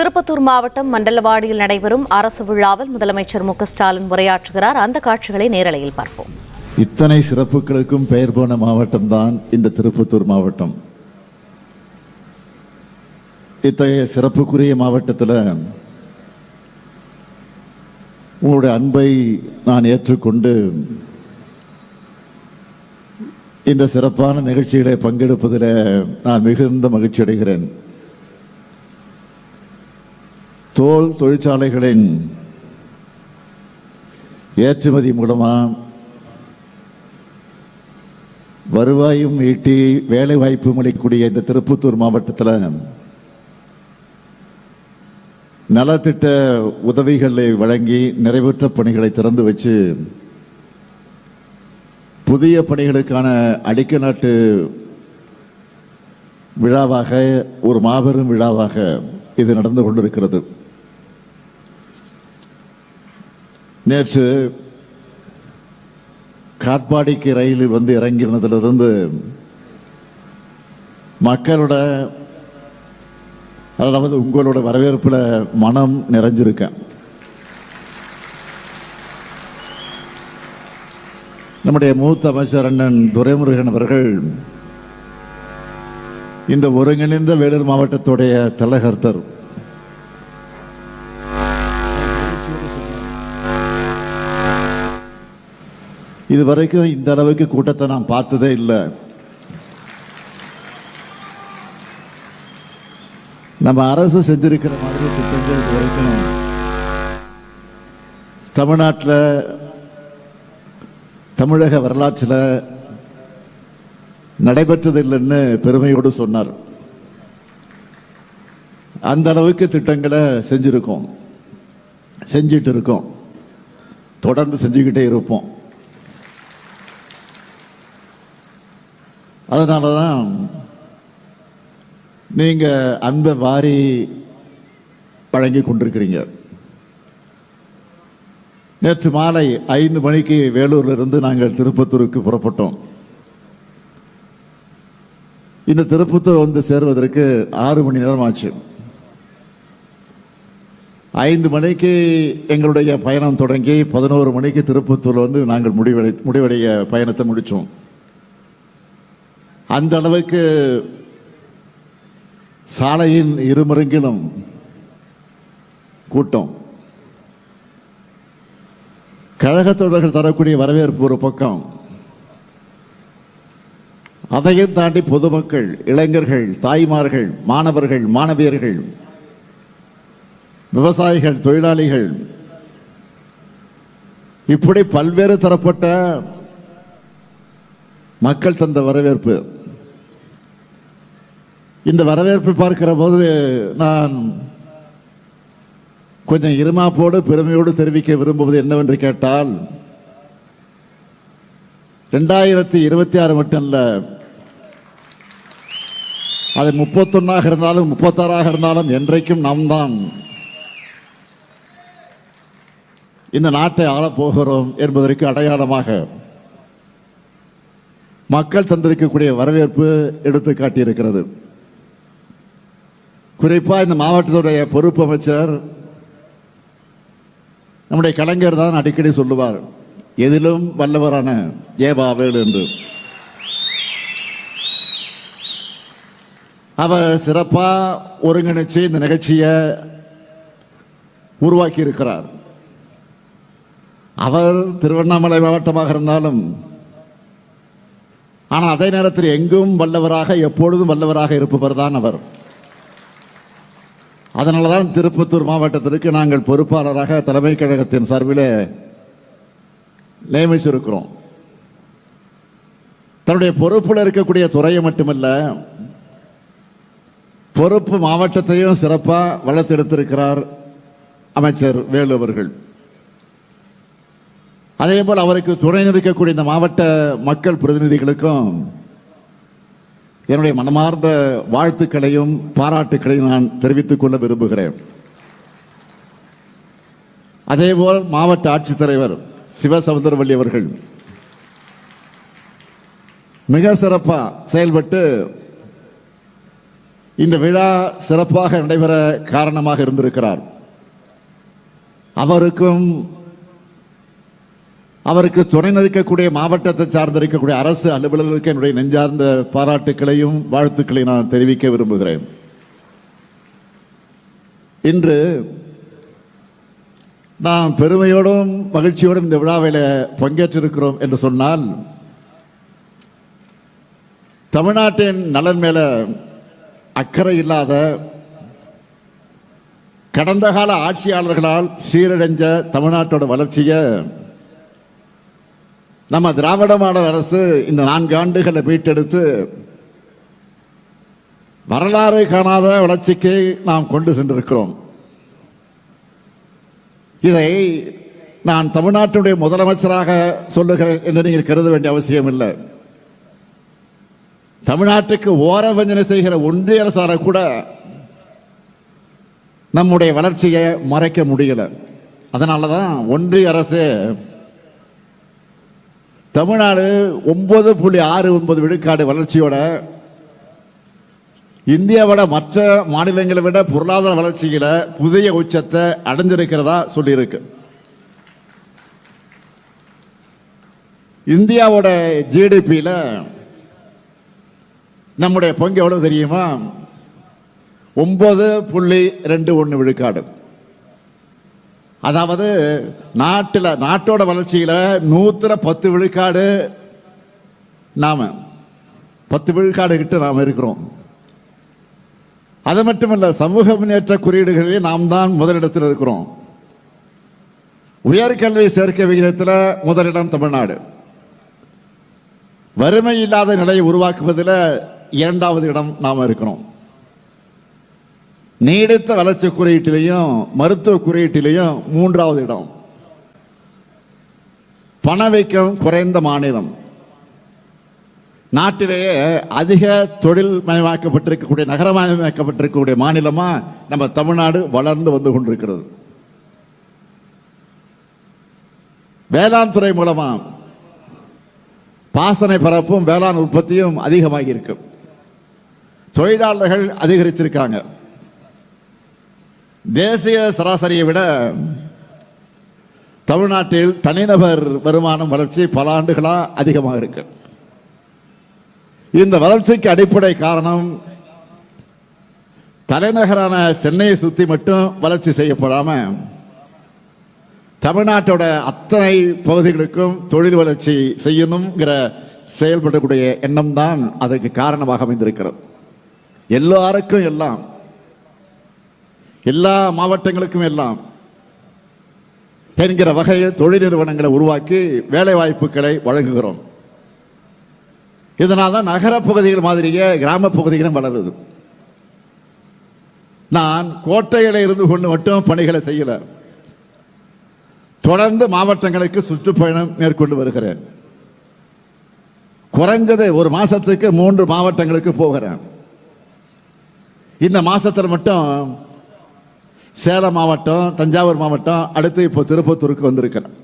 திருப்பத்தூர் மாவட்டம் மண்டலவாடியில் நடைபெறும் அரசு விழாவில் முதலமைச்சர் மு.க.ஸ்டாலின் உரையாற்றுகிறார். அந்த காட்சிகளை நேரலையில் பார்ப்போம். இத்தனை சிறப்புகளுக்கும் பெயர் போன மாவட்டம் தான் இந்த திருப்பத்தூர் மாவட்டம். இத்தகைய சிறப்புக்குரிய மாவட்டத்தில் உங்களுடைய அன்பை நான் ஏற்றுக்கொண்டு இந்த சிறப்பான நிகழ்ச்சிகளை பங்கெடுப்பதில் நான் மிகுந்த மகிழ்ச்சி அடைகிறேன். தோல் தொழிற்சாலைகளின் ஏற்றுமதி மூலமாக வருவாயும் ஈட்டி வேலை வாய்ப்பு அளிக்கக்கூடிய இந்த திருப்பத்தூர் மாவட்டத்தில் நலத்திட்ட உதவிகளை வழங்கி நிறைவேற்ற பணிகளை திறந்து வச்சு புதிய பணிகளுக்கான அடிக்கல் நாட்டு விழாவாக ஒரு மாபெரும் விழாவாக இது நடந்து கொண்டிருக்கிறது. நேற்று காட்பாடிக்கு ரயிலில் வந்து இறங்கினதிலிருந்து மக்களோட அதாவது உங்களோட வரவேற்பில் மனம் நிறைஞ்சிருக்கேன். நம்முடைய மூத்த அமைச்சர் அண்ணன் துரைமுருகன் அவர்கள் இந்த ஒருங்கிணைந்த வேலூர் மாவட்டத்துடைய தலைகர்த்தர் இதுவரைக்கும் இந்த அளவுக்கு கூட்டத்தை நான் பார்த்ததே இல்லை. நம்ம அரசு செஞ்சிருக்கிற மாதிரி திட்டங்கள் வரைக்கும் தமிழ்நாட்டில் தமிழக வரலாற்றில் நடைபெற்றதில்லைன்னு பெருமையோடு சொன்னார். அந்த அளவுக்கு திட்டங்களை செஞ்சிருக்கோம், செஞ்சிட்டு இருக்கோம், தொடர்ந்து செஞ்சுக்கிட்டே இருப்போம். அதனால தான் நீங்க அன்பை வாரி வழங்கி கொண்டிருக்கிறீங்க. நேற்று மாலை 5 மணிக்கு வேலூர்ல இருந்து நாங்கள் திருப்பத்தூருக்கு புறப்பட்டோம். இந்த திருப்பத்தூர் வந்து சேர்வதற்கு 6 மணி நேரம் ஆச்சு. 5 மணிக்கு எங்களுடைய பயணம் தொடங்கி 11 மணிக்கு திருப்பத்தூர் வந்து நாங்கள் முடிவடைய பயணத்தை முடித்தோம். அந்த அளவுக்கு சாலையின் இருமருங்கிலும் கூட்டம். கழகத்தோழர்கள் தரக்கூடிய வரவேற்பு ஒரு பக்கம், அதையும் தாண்டி பொதுமக்கள், இளைஞர்கள், தாய்மார்கள், மாணவர்கள், மாணவியர்கள், விவசாயிகள், தொழிலாளிகள், இப்படி பல்வேறு தரப்பட்ட மக்கள் தந்த வரவேற்பு. இந்த வரவேற்பை பார்க்கிற போது நான் கொஞ்சம் இருமாப்போடு பெருமையோடு தெரிவிக்க விரும்புவது என்னவென்று கேட்டால், 2026 மட்டும் இல்ல, அது 31 இருந்தாலும் 36 இருந்தாலும் என்றைக்கும் நாம் தான் இந்த நாட்டை ஆளப்போகிறோம் என்பதற்கு அடையாளமாக மக்கள் தந்திருக்கக்கூடிய வரவேற்பு எடுத்து காட்டியிருக்கிறது. குறிப்பா இந்த மாவட்டத்துடைய பொறுப்பு அமைச்சர் நம்முடைய கலைஞர் தான் அடிக்கடி சொல்லுவார், எதிலும் வல்லவரான ஏவாவேல் என்று. அவர் சிறப்பா ஒருங்கிணைச்சு இந்த நிகழ்ச்சியை உருவாக்கி இருக்கிறார். அவர் திருவண்ணாமலை மாவட்டமாக இருந்தாலும், ஆனால் அதே நேரத்தில் எங்கும் வல்லவராக, எப்பொழுதும் வல்லவராக இருப்பவர் தான் அவர். அதனால்தான் திருப்பத்தூர் மாவட்டத்திற்கு நாங்கள் பொறுப்பாளராக தலைமை கழகத்தின் சார்பில் நியமிச்சிருக்கிறோம். தன்னுடைய பொறுப்பில் இருக்கக்கூடிய துறையை மட்டுமல்ல, பொறுப்பு மாவட்டத்தையும் சிறப்பாக வளர்த்தெடுத்திருக்கிறார் அமைச்சர் வேலு அவர்கள். அதே போல் அவருக்கு துணை நிற்கக்கூடிய இந்த மாவட்ட மக்கள் பிரதிநிதிகளுக்கும் என்னுடைய மனமார்ந்த வாழ்த்துக்களையும் பாராட்டுக்களையும் நான் தெரிவித்துக் கொள்ள விரும்புகிறேன். அதேபோல் மாவட்ட ஆட்சித்தலைவர் சிவசமுத்திரவல்லி அவர்கள் மிக சிறப்பாக செயல்பட்டு இந்த விழா சிறப்பாக நடைபெற காரணமாக இருந்திருக்கிறார். அவருக்கு துணை நிற்கக்கூடிய மாவட்டத்தை சார்ந்திருக்கக்கூடிய அரசு அலுவலர்களுக்கு என்னுடைய நெஞ்சார்ந்த பாராட்டுக்களையும் வாழ்த்துக்களையும் நான் தெரிவிக்க விரும்புகிறேன். இன்று நாம் பெருமையோடும் மகிழ்ச்சியோடும் இந்த விழாவில் பங்கேற்றிருக்கிறோம் என்று சொன்னால், தமிழ்நாட்டின் நலன் மேல அக்கறை இல்லாத கடந்த கால ஆட்சியாளர்களால் சீரடைஞ்ச தமிழ்நாட்டோட வளர்ச்சியை நம்ம திராவிட மாடல் அரசு இந்த 4 ஆண்டுகளை மீட்டெடுத்து வரலாறு காணாத வளர்ச்சிக்கு நாம் கொண்டு சென்றிருக்கிறோம். இதை நான் தமிழ்நாட்டுடைய முதலமைச்சராக சொல்லுகிறேன் என்று நீங்கள் கருத வேண்டிய அவசியம் இல்லை. தமிழ்நாட்டுக்கு ஓரவஞ்சனை செய்கிற ஒன்றிய அரசால கூட நம்முடைய வளர்ச்சியை மறைக்க முடியல. அதனாலதான் ஒன்றிய அரசு தமிழ்நாடு 9.69 விழுக்காடு வளர்ச்சியோட இந்தியாவோட மற்ற மாநிலங்களை விட பொருளாதார வளர்ச்சியில புதிய உச்சத்தை அடைஞ்சிருக்கிறதா சொல்லியிருக்கு. இந்தியாவோட ஜிடிபியில நம்முடைய பங்கு எவ்வளவு தெரியுமா? 9.21 விழுக்காடு. அதாவது நாட்டோட வளர்ச்சியில 110 விழுக்காடு நாம 10 விழுக்காடு கிட்ட நாம இருக்கிறோம். அது மட்டுமல்ல, சமூக முன்னேற்ற குறியீடுகளில் நாம் தான் முதலிடத்தில் இருக்கிறோம். உயர்கல்வி சேர்க்கை விகிதத்தில் முதலிடம் தமிழ்நாடு. வறுமை இல்லாத நிலையை உருவாக்குவதில் 2வது இடம் நாம இருக்கிறோம். நீடித்த வளர்ச்சி குறியீட்டிலையும் மருத்துவ குறியீட்டிலையும் 3வது இடம். பணவீக்கம் குறைந்த மாநிலம். நாட்டிலேயே அதிக தொழில் மயமாக்கப்பட்டிருக்கக்கூடிய நகரமயமாக்கப்பட்டிருக்கக்கூடிய மாநிலமா நம்ம தமிழ்நாடு வளர்ந்து வந்து கொண்டிருக்கிறது. வேளாண் துறை மூலமா பாசனை பரப்பும் வேளாண் உற்பத்தியும் அதிகமாகி இருக்கு. தொழிலாளர்கள் அதிகரிச்சிருக்காங்க. தேசிய சராசரியை விட தமிழ்நாட்டில் தனிநபர் வருமானம் வளர்ச்சி பல ஆண்டுகளா அதிகமாக இருக்கு. இந்த வளர்ச்சிக்கு அடிப்படை காரணம் தலைநகரான சென்னையை சுத்தி மட்டும் வளர்ச்சி செய்யப்படாம தமிழ்நாட்டோட அத்தனை பகுதிகளுக்கும் தொழில் வளர்ச்சி செய்யணுங்கிற செயல்படக்கூடிய எண்ணம் தான் அதற்கு காரணமாக அமைந்திருக்கிறது. எல்லாருக்கும் எல்லாம், எல்லா மாவட்டங்களுக்கும் எல்லாம் என்கிற வகையில் தொழில் நிறுவனங்களை உருவாக்கி வேலை வாய்ப்புகளை வழங்குகிறோம். இதனால்தான் நகர பகுதிகள் மாதிரியே கிராம பகுதிகளும் வளருது. நான் கோட்டையில இருந்து கொண்டு மட்டும் பணிகளை செய்யல, தொடர்ந்து மாவட்டங்களுக்கு சுற்றுப்பயணம் மேற்கொண்டு வருகிறேன். குறைஞ்சது ஒரு மாசத்துக்கு 3 மாவட்டங்களுக்கு போகிறேன். இந்த மாசத்தில் மட்டும் சேலம் மாவட்டம், தஞ்சாவூர் மாவட்டம், அடுத்து இப்போ திருப்பத்தூருக்கு வந்திருக்கிறேன்.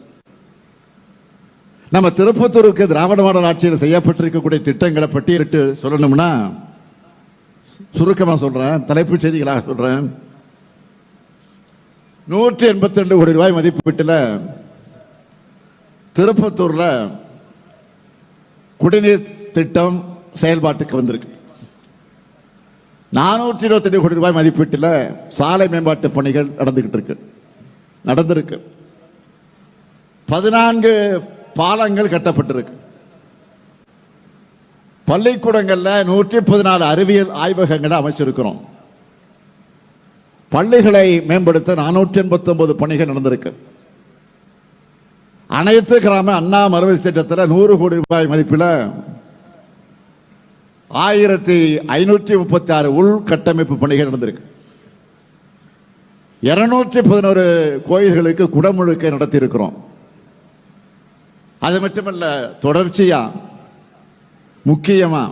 நம்ம திருப்பத்தூருக்கு திராவிட மாடல் ஆட்சியில் செய்யப்பட்டிருக்கக்கூடிய திட்டங்களை பட்டியலிட்டு சொல்லணும்னா சுருக்கமாக சொல்றேன், தலைப்புச் செய்திகளாக சொல்றேன். 182 கோடி ரூபாய் மதிப்பீட்டில் திருப்பத்தூர்ல குடிநீர் திட்டம் செயல்பாட்டுக்கு வந்திருக்கு. 422 கோடி ரூபாய் மதிப்பீட்டில் சாலை மேம்பாட்டு பணிகள் நடந்திருக்கு. 14 பாலங்கள் கட்டப்பட்டிருக்கு. பள்ளிக்கூடங்கள்ல 114 அறிவியல் ஆய்வகங்களை அமைச்சிருக்கிறோம். பள்ளிகளை மேம்படுத்த 489 பணிகள் நடந்திருக்கு. அனைத்து கிராம அண்ணா மறுவழி திட்டத்தில் 100 கோடி ரூபாய் மதிப்பில் 1536 உள்கட்டமைப்பு பணிகள் நடந்திருக்கு. 211 கோயில்களுக்கு குடமுழுக்கை நடத்தி இருக்கிறோம். அது மட்டுமல்ல, தொடர்ச்சியா முக்கியமா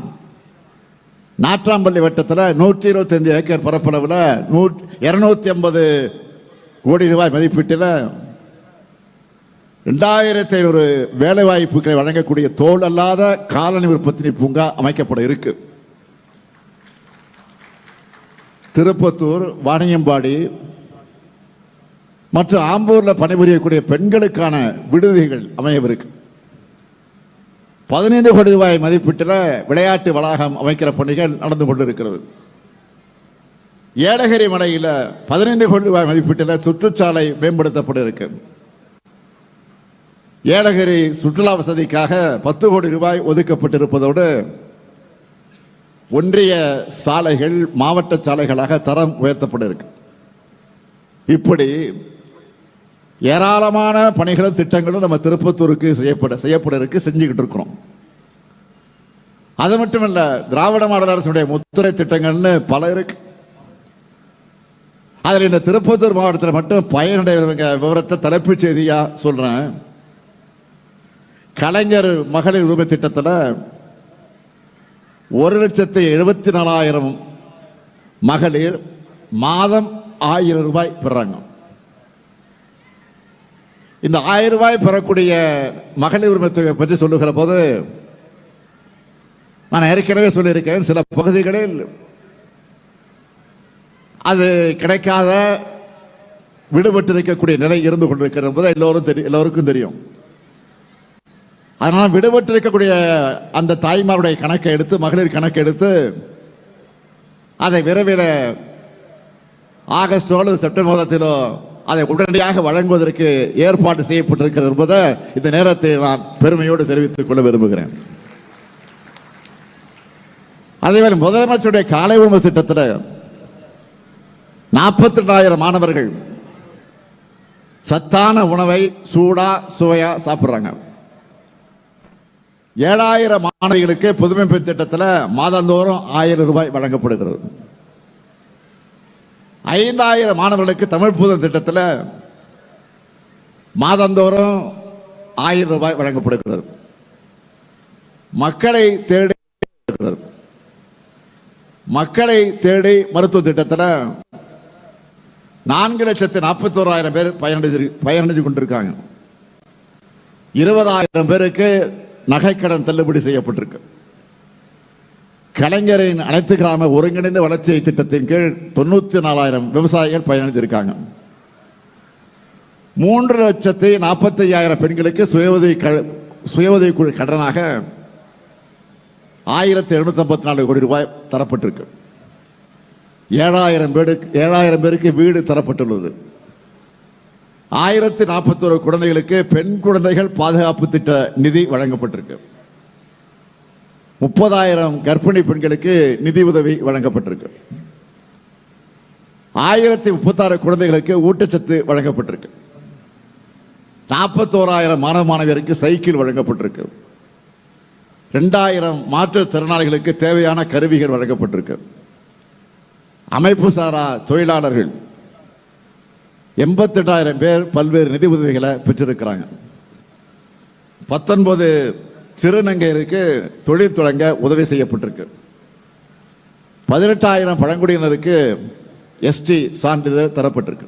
நாற்றாம்பள்ளி வட்டத்தில் 125 ஏக்கர் பரப்பளவில் 250 கோடி ரூபாய் மதிப்பீட்டில் 2500 வேலை வாய்ப்புகளை வழங்கக்கூடிய தோல் அல்லாத காலனி உற்பத்தி பூங்கா அமைக்கப்பட இருக்கு. திருப்பத்தூர், வாணியம்பாடி மற்றும் ஆம்பூர்ல பணிபுரியக்கூடிய பெண்களுக்கான விடுதிகள் அமையவிருக்கு. 15 கோடி ரூபாய் மதிப்பீட்டில் விளையாட்டு வளாகம் அமைக்கிற பணிகள் நடந்து கொண்டிருக்கிறது. ஏலகிரி மலையில் 15 கோடி ரூபாய் மதிப்பீட்டில் சுற்றுச்சாலை மேம்படுத்தப்பட இருக்கு. ஏலகிரி சுற்றுலா வசதிக்காக 10 கோடி ரூபாய் ஒதுக்கப்பட்டிருப்பதோடு ஒன்றிய சாலைகள் மாவட்ட சாலைகளாக தரம் உயர்த்தப்பட இருக்கு. இப்படி ஏராளமான பணிகளும் திட்டங்களும் நம்ம திருப்பத்தூருக்கு செய்யப்பட இருக்கு, செஞ்சுக்கிட்டு இருக்கிறோம். அது மட்டுமல்ல, திராவிட மாடல் அரசுடைய முத்துரை திட்டங்கள்னு பல இருக்கு. அதில் இந்த திருப்பத்தூர் மாவட்டத்தில் மட்டும் பயனடைவங்க விவரத்தை தலைப்புச் செய்தியா சொல்றேன். கலைஞர் மகளிர் உரிமை திட்டத்தில் 1,74,000 மகளிர் மாதம் 1000 ரூபாய் பெறாங்க. இந்த 1000 ரூபாய் பெறக்கூடிய மகளிர் உரிமை தொகை பற்றி சொல்லுகிற போது நான் ஏற்கனவே சொல்லியிருக்கேன், சில பகுதிகளில் அது கிடைக்காத விடுபட்டு இருக்கக்கூடிய நிலை இருந்து கொண்டிருக்கிறது என்பதை எல்லோருக்கும் தெரியும். அதனால் விடுபட்டு இருக்கக்கூடிய அந்த தாய்மாருடைய கணக்கை எடுத்து, மகளிர் கணக்கை எடுத்து அதை விரைவில் ஆகஸ்டோ அல்லது செப்டம்பர் மாதத்திலோ அதை உடனடியாக வழங்குவதற்கு ஏற்பாடு செய்யப்பட்டிருக்கிறது என்பதை இந்த நேரத்தில் நான் பெருமையோடு தெரிவித்துக் கொள்ள விரும்புகிறேன். அதேவேளை முதலமைச்சருடைய காலை உணவு திட்டத்தில் 42,000 மாணவர்கள் சத்தான உணவை சூடா சுவையா சாப்பிடுறாங்க. 7,000 மாணவிகளுக்கு புதுமை பெண் திட்டத்தில் மாதந்தோறும் 1000 ரூபாய் வழங்கப்படுகிறது. 5,000 மாணவர்களுக்கு தமிழ் புதன் திட்டத்தில் மாதந்தோறும் 1000 ரூபாய் வழங்கப்படுகிறது. மக்களை தேடி மருத்துவ திட்டத்தில் 4,41,000 பேர் பயனடைந்து கொண்டிருக்காங்க. 20,000 பேருக்கு நகைக்கடன் தள்ளுபடி செய்யப்பட்டிருக்கு. கலைஞரின் அனைத்து கிராம ஒருங்கிணைந்த வளர்ச்சி திட்டத்தின் கீழ் 94,000 விவசாயிகள் பயனடைந்திருக்காங்க. 3,45,000 பெண்களுக்கு சுயஉதவி குழு கடனாக 1,754 கோடி ரூபாய் தரப்பட்டிருக்கு. 7,000 பேருக்கு வீடு தரப்பட்டுள்ளது. 1,041 குழந்தைகளுக்கு பெண் குழந்தைகள் பாதுகாப்பு திட்ட நிதி வழங்கப்பட்டிருக்கு. 30,000 கர்ப்பிணி பெண்களுக்கு நிதி உதவி வழங்கப்பட்டிருக்கு. 1,036 குழந்தைகளுக்கு ஊட்டச்சத்து வழங்கப்பட்டிருக்கு. 41,000 மாணவ மாணவியருக்கு சைக்கிள் வழங்கப்பட்டிருக்கு. 2,000 மாற்றுத்திறனாளிகளுக்கு தேவையான கருவிகள் வழங்கப்பட்டிருக்கு. அமைப்பு சாரா தொழிலாளர்கள் 88,000 பேர் பல்வேறு நிதி உதவிகளை பெற்றிருக்கிறாங்க. 19 திருநங்கையருக்கு தொழில் தொடங்க உதவி செய்யப்பட்டிருக்கு. 18,000 பழங்குடியினருக்கு எஸ்டி சான்றிதழ் தரப்பட்டிருக்கு.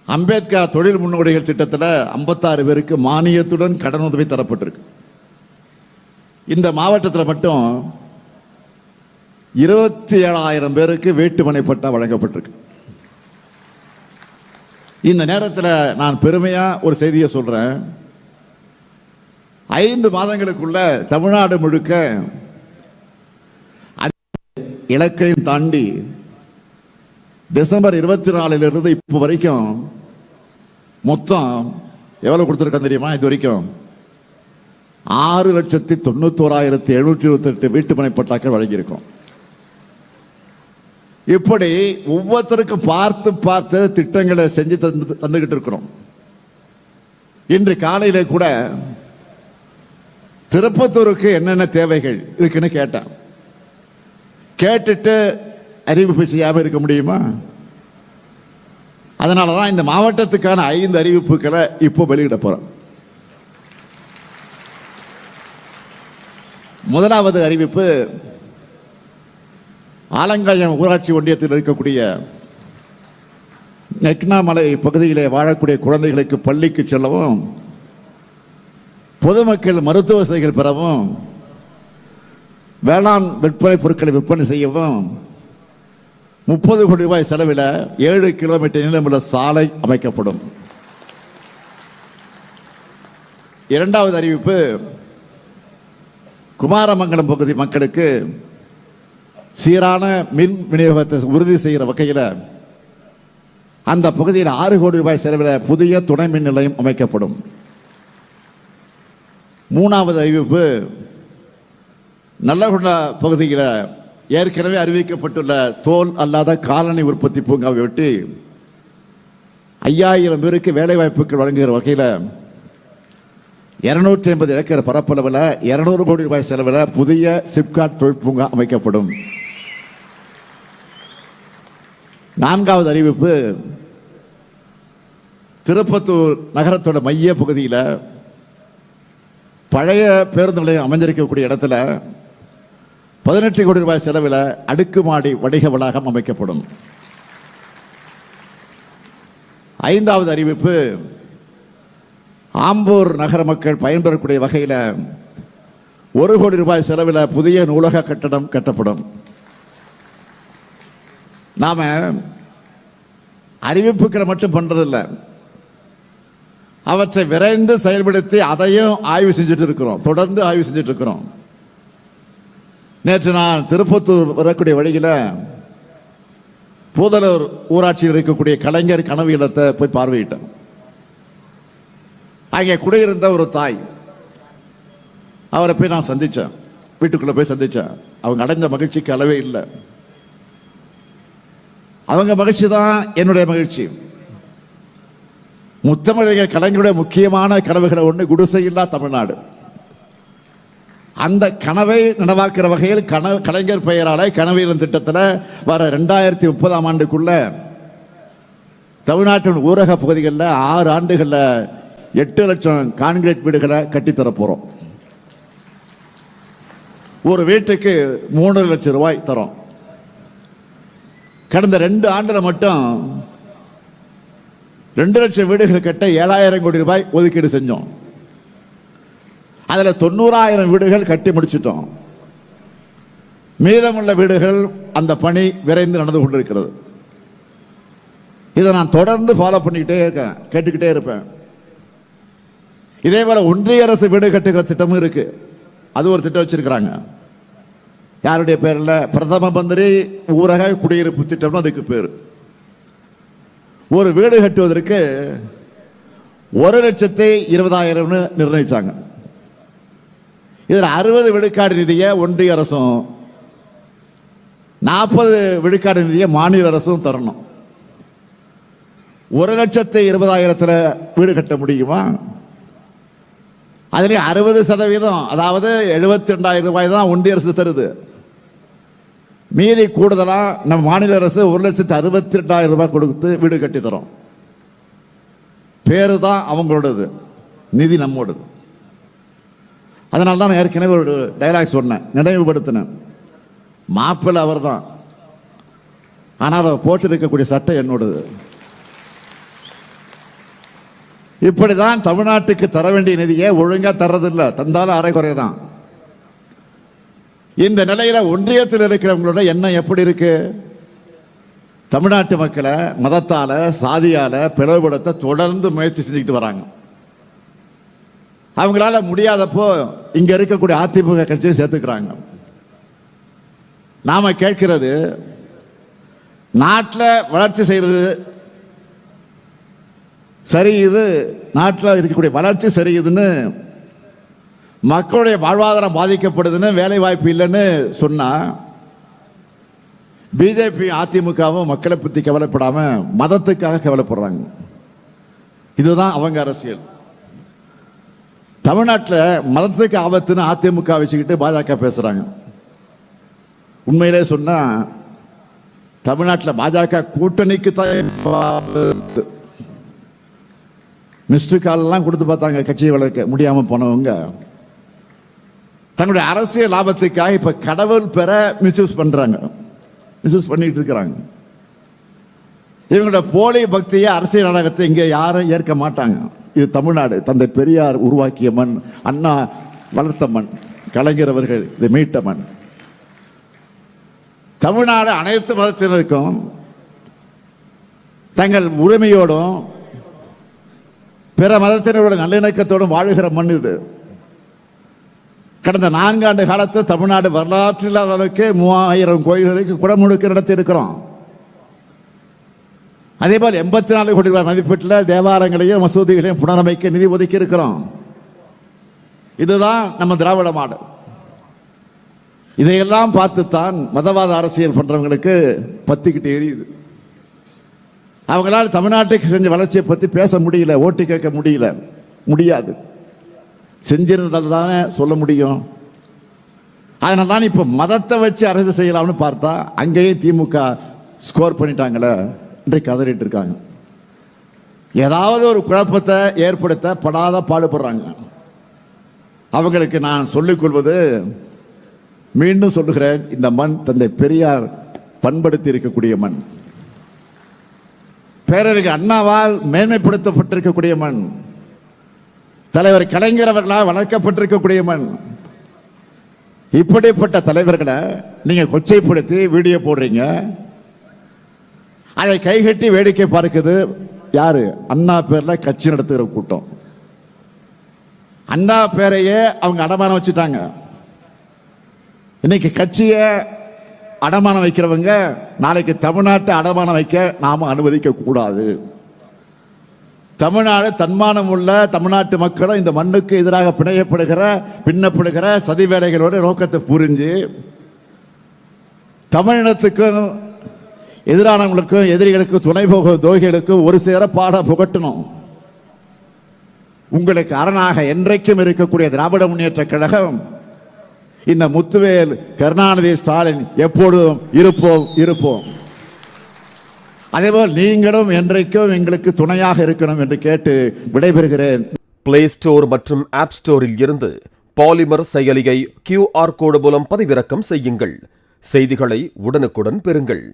அம்பேத்கர் தொழில் முன்னோடிகள் திட்டத்தில் 56 பேருக்கு மானியத்துடன் கடன் உதவி தரப்பட்டிருக்கு. இந்த மாவட்டத்தில் மட்டும் 27,000 பேருக்கு வீட்டுமனை பட்டா வழங்கப்பட்டிருக்கு. இந்த நேரத்தில் நான் பெருமையா ஒரு செய்தியை சொல்றேன். 5 மாதங்களுக்குள்ள தமிழ்நாடு முழுக்க இலக்கையும் தாண்டி டிசம்பர் 24 இப்போ வரைக்கும் மொத்தம் எவ்வளவு கொடுத்திருக்கோம் தெரியுமா? இது வரைக்கும் 6,91,728 வீட்டுமனை பட்டாக்கள் வழங்கியிருக்கோம். இப்படி ஒவ்வொருத்தருக்கும் பார்த்து பார்த்து திட்டங்களை செஞ்சு தந்துகிட்டு இருக்கிறோம். இன்று காலையில கூட திருப்பத்தூருக்கு என்னென்ன தேவைகள் இருக்குன்னு கேட்டேன். கேட்டுட்டு அறிவிப்பு செய்யாம இருக்க முடியுமா? அதனாலதான் இந்த மாவட்டத்துக்கான 5 அறிவிப்புகளை இப்போ வெளியிட போறோம். முதலாவது அறிவிப்பு, ஆலங்காயம் ஊராட்சி ஒன்றியத்தில் இருக்கக்கூடிய நெக்னாமலை பகுதியிலே வாழக்கூடிய குழந்தைகளுக்கு பள்ளிக்கு செல்லவும், பொதுமக்கள் மருத்துவ வசதிகள் பெறவும், வேளாண் விற்பனை பொருட்களை விற்பனை செய்யவும் 30 கோடி ரூபாய் செலவில் 7 கிலோமீட்டர் நீளமுள்ள சாலை அமைக்கப்படும். இரண்டாவது அறிவிப்பு, குமாரமங்கலம் பகுதி மக்களுக்கு சீரான மின் விநியோகத்தை உறுதி செய்கிற வகையில் அந்த பகுதியில் 6 கோடி ரூபாய் செலவில் புதிய துணை மின் நிலையம் அமைக்கப்படும். மூணாவது அறிவிப்பு, நல்லகுண்டா பகுதியில் ஏற்கனவே அறிவிக்கப்பட்டுள்ள தோல் அல்லாத காலணி உற்பத்தி பூங்காவை ஒட்டி 5000 பேருக்கு வேலை வாய்ப்புகள் வழங்குகிற வகையில் 250 ஏக்கர் பரப்பளவில் 200 கோடி ரூபாய் செலவில் புதிய சிப்காட் தொழிற்பூங்கா அமைக்கப்படும். நான்காவது அறிவிப்பு, திருப்பத்தூர் நகரத்தோட மைய பகுதியில் பழைய பேருந்து நிலையம் அமைந்திருக்கக்கூடிய இடத்துல 18 கோடி ரூபாய் செலவில் அடுக்குமாடி வணிக வளாகம் அமைக்கப்படும். ஐந்தாவது அறிவிப்பு, ஆம்பூர் நகர மக்கள் பயன்பெறக்கூடிய வகையில் 1 கோடி ரூபாய் செலவில் புதிய நூலக கட்டடம் கட்டப்படும். நாம அறிவிப்புகளை மட்டும் பண்றதில்லை, அவற்றை விரைந்து செயல்படுத்தி அதையும் ஆய்வு செஞ்சுட்டு இருக்கிறோம், தொடர்ந்து ஆய்வு செஞ்சுட்டு இருக்கிறோம். நேற்று நான் திருப்பத்தூர் வரக்கூடிய வழியில் பூதலூர் ஊராட்சியில் இருக்கக்கூடிய கலைஞர் கனவு இல்லத்தை போய் பார்வையிட்டேன். அங்கே குடியிருந்த ஒரு தாய், அவரை போய் நான் சந்திச்சேன், வீட்டுக்குள்ள போய் சந்திச்சேன். அவங்க அடைந்த மகிழ்ச்சிக்கு அளவே இல்லை. அவங்க மகிழ்ச்சி தான் என்னுடைய மகிழ்ச்சி. முத்தமிழர் கலைஞருடைய முக்கியமான கனவுகளை ஒன்று குடிசையில்லா தமிழ்நாடு. அந்த கனவை நனவாக்குற வகையில் கலைஞர் பெயரால கனவியல் திட்டத்தில் வர 2030ஆம் ஆண்டுக்குள்ள தமிழ்நாட்டின் ஊரக பகுதிகளில் 6 ஆண்டுகளில் 8 லட்சம் கான்கிரீட் வீடுகளை கட்டித்தர போறோம். ஒரு வீட்டுக்கு 3 லட்சம் ரூபாய் தரோம். கடந்த 2 ஆண்டுல மட்டும் 2 லட்சம் வீடுகள் கட்ட 7000 கோடி ரூபாய் ஒதுக்கீடு செஞ்சோம். அதுல 90000 வீடுகள் கட்டி முடிச்சிட்டோம். மீதமுள்ள வீடுகள் அந்த பணி விரைந்து நடந்து கொண்டிருக்கிறது. இதை நான் தொடர்ந்து ஃபாலோ பண்ணிக்கிட்டே இருக்கேன், கேட்டுக்கிட்டே இருப்பேன். இதே போல ஒன்றிய அரசு வீடு கட்டுகிற திட்டமும் இருக்கு. அது ஒரு திட்டம் வச்சிருக்கிறாங்க. யாருடைய பேர்ல? பிரதம மந்திரி ஊரக குடியிருப்பு திட்டம் அதுக்கு பேரு. ஒரு வீடு கட்டுவதற்கு 1,20,000 நிர்ணயிச்சாங்க. இதில் 60 விழுக்காடு நிதியை ஒன்றிய அரசும் 40 விழுக்காடு நிதியை மாநில அரசும் தரணும். 1,20,000 வீடு கட்ட முடியுமா? அதிலே 60%, அதாவது 72,000 ரூபாய் தான் ஒன்றிய அரசு தருது. மீதி கூடுதலா நம்ம மாநில அரசு 1,62,000 ரூபாய் கொடுத்து வீடு கட்டி தரோம். பேரு தான் அவங்களோடது, நிதி நம்மோடது. அதனால தான் ஏற்கனவே ஒரு டைலாக் சொன்னேன், நினைவுபடுத்தினேன். மாப்பிள்ளை அவர் தான், ஆனால் அதை போட்டு இருக்கக்கூடிய சட்டை என்னோடது. இப்படிதான் தமிழ்நாட்டுக்கு தர வேண்டிய நிதியை ஒழுங்கா தர்றதில்லை, தந்தாலும் அரைகுறை தான். இந்த நிலையில ஒன்றியத்தில் இருக்கிறவங்களோட எண்ணம் எப்படி இருக்கு? தமிழ்நாட்டு மக்களை மதத்தால சாதியால பிளவுபடுத்த தொடர்ந்து முயற்சி செஞ்சுக்கிட்டு வராங்க. அவங்களால முடியாதப்போ இங்க இருக்கக்கூடிய அதிமுக கட்சியை சேர்த்துக்கிறாங்க. நாம கேட்கிறது, நாட்டில் வளர்ச்சி செய்யறது சரி, இது நாட்டில் இருக்கக்கூடிய வளர்ச்சி சரியுதுன்னு, மக்களுடைய வாழ்வாதாரம் பாதிக்கப்படுதுன்னு, வேலை வாய்ப்பு இல்லைன்னு சொன்னா, பிஜேபி அதிமுகவும் மக்களை பற்றி கவலைப்படாம மதத்துக்காக கவலைப்படுறாங்க. இதுதான் அவங்க அரசியல். தமிழ்நாட்டில் மதத்துக்கு ஆபத்துன்னு அதிமுக வச்சுக்கிட்டு பாஜக பேசுறாங்க. உண்மையிலே சொன்னா தமிழ்நாட்டில் பாஜக கூட்டணிக்கு தான் மிஸ்டு கால் எல்லாம் கொடுத்து பார்த்தாங்க, கட்சியை வளர்க்க முடியாம போனவங்க தன்னுடைய அரசியல் லாபத்துக்காக இப்ப கடவுள் பெற மிஸ்யூஸ் பண்றாங்க, மிஸ்யூஸ் பண்ணிட்டு இருக்கிறாங்க. இவங்களோட போலி பக்தியை, அரசியல் நாடகத்தை இங்க யாரும் ஏற்க மாட்டாங்க. இது தமிழ்நாடு, தந்தை பெரியார் உருவாக்கிய மண், அண்ணா வளர்த்த மண், கலைஞர் அவர்கள் இதை மீட்ட மண். தமிழ்நாடு அனைத்து மதத்தினருக்கும் தங்கள் உரிமையோடும் பிற மதத்தினரோட நல்லிணக்கத்தோடும் வாழுகிற மண் இது. கடந்த 4 ஆண்டு காலத்தில் தமிழ்நாடு வரலாற்றில் இல்லாத அளவுக்கு 3000 கோயில்களுக்கு குடமுழுக்கு நடத்தி இருக்கிறோம். அதே போல் 84 கோடி ரூபாய் மதிப்பீட்டில் தேவாலயங்களையும் மசூதிகளையும் புனரமைக்க நிதி ஒதுக்கி இருக்கிறோம். இதுதான் நம்ம திராவிட மாடல். இதையெல்லாம் பார்த்துத்தான் மதவாத அரசியல் பண்றவங்களுக்கு பத்திக்கிட்டு எரியுது. அவங்களால் தமிழ்நாட்டுக்கு செஞ்ச வளர்ச்சியை பத்தி பேச முடியல, ஓட்டு கேட்க முடியாது. செஞ்சிருந்தது தானே சொல்ல முடியும். அதனால தான் இப்ப மதத்தை வச்சு அரசு செய்யலாம்னு பார்த்தா அங்கேயே திமுக ஸ்கோர் பண்ணிட்டாங்களே, இன்றைக்கு கதறிட்டு இருக்காங்க. ஏதாவது ஒரு குழப்பத்தை ஏற்படுத்த படாத பாடுபடுறாங்க. அவங்களுக்கு நான் சொல்லிக் கொள்வது, மீண்டும் சொல்லுகிறேன், இந்த மண் தந்தை பெரியார் பண்படுத்தி இருக்கக்கூடிய மண், பேரறிஞர் அண்ணாவால் மேன்மைப்படுத்தப்பட்டிருக்கக்கூடிய மண், தலைவர் கலைஞர் அவர்களால் வளர்க்கப்பட்டிருக்கக்கூடிய மண். இப்படிப்பட்ட தலைவர்களை நீங்க கொச்சைப்படுத்தி வீடியோ போடுறீங்க. அதை கைகட்டி வேடிக்கை பார்க்குது யாரு? அண்ணா பேர்ல கட்சி நடத்துகிற கூட்டம். அண்ணா பேரையே அவங்க அடமானம் வச்சுட்டாங்க. இன்னைக்கு கட்சியை அடமானம் வைக்கிறவங்க நாளைக்கு தமிழ்நாட்டை அடமானம் வைக்க நாம அனுமதிக்க கூடாது. தமிழ்நாடு தன்மானம் உள்ள தமிழ்நாட்டு மக்களும் இந்த மண்ணுக்கு எதிராக பின்னப்படுகிற சதி வேலைகளோட நோக்கத்தை புரிஞ்சு தமிழினத்துக்கும் எதிரானவங்களுக்கும் எதிரிகளுக்கும் துணை போகும் துரோகிகளுக்கும் ஒரு சேர பாட புகட்டணும். உங்களுக்கு அரணாக என்றைக்கும் இருக்கக்கூடிய திராவிட முன்னேற்ற கழகம், இந்த முத்துவேல், கருணாநிதி, ஸ்டாலின் எப்பொழுதும் இருப்போம். அதேபோல் நீங்களும் என்றைக்கும் எங்களுக்கு துணையாக இருக்கணும் என்று கேட்டு விடைபெறுகிறேன். பிளே ஸ்டோர் மற்றும் ஆப் ஸ்டோரில் இருந்து பாலிமர் செயலியை QR கோடு மூலம் பதிவிறக்கம் செய்யுங்கள். செய்திகளை உடனுக்குடன் பெறுங்கள்.